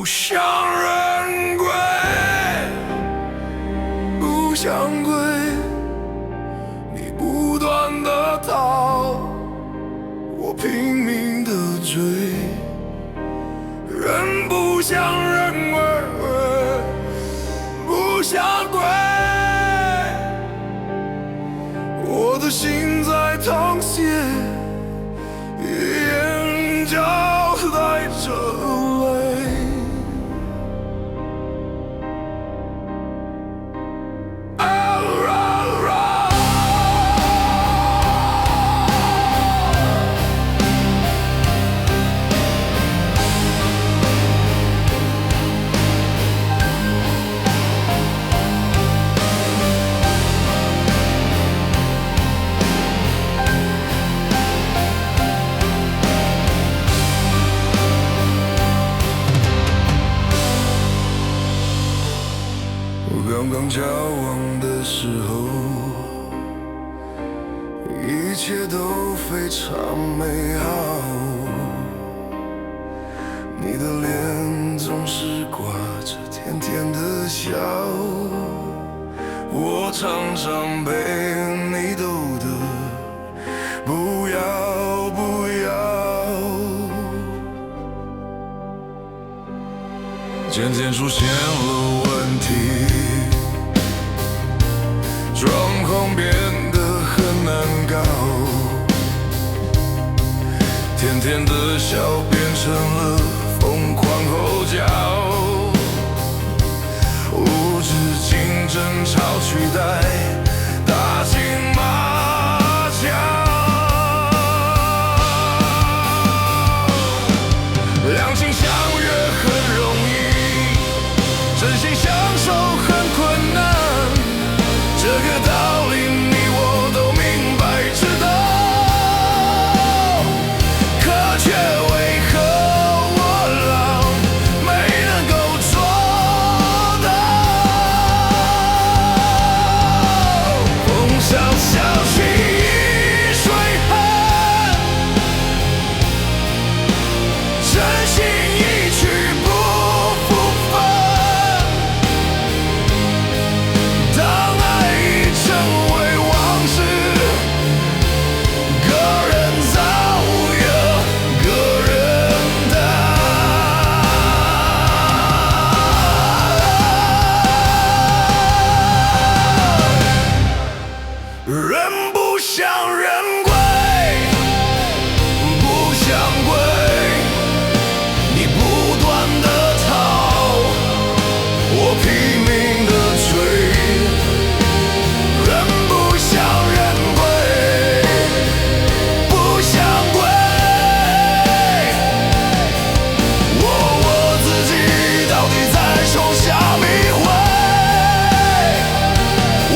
像人归，不像鬼，你不断的逃，我拼命的追，人不像人鬼，不像鬼，我的心在淌血，眼角带着泪。刚刚交往的时候，一切都非常美好。你的脸总是挂着甜甜的笑，我常常被你逗得不要不要，渐渐出现了问题。状况变得很难搞，甜甜的笑变成了疯狂吼叫，无止境争吵取代打情骂俏，两情相悦很容易，真心相守很困难。这个道理你我都明白知道，可却为何我老没能够做到？风萧萧兮易水寒，真心一去不复返。当爱成为往事，个人造业，个人担。人不像人鬼，不像鬼，你不断的逃，我拼命的追。人不像人鬼，不像鬼，我自己到底在受啥迷惑？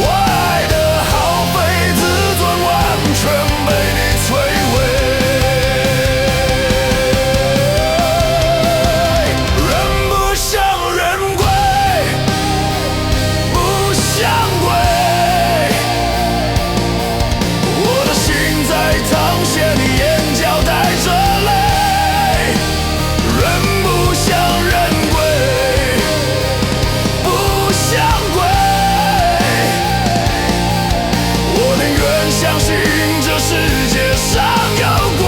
我爱的耗费自尊，完全被你摧毁。人不像人鬼，不像鬼。我的心在淌血，你眼角带着泪。人不像人鬼，不像鬼，我宁愿相信这世界上有鬼，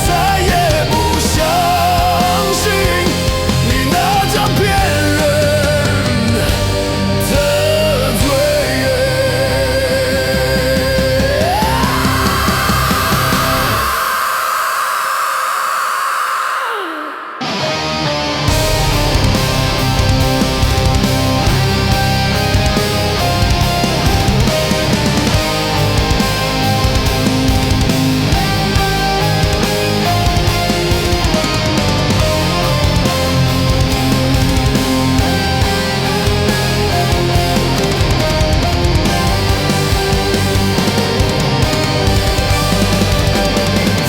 再也不相信你那张骗人的嘴。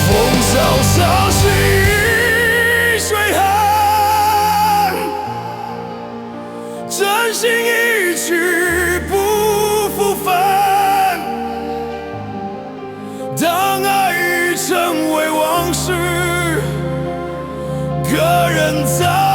风萧萧兮易水寒，真心一去不复返。当爱已成为往事，个人走。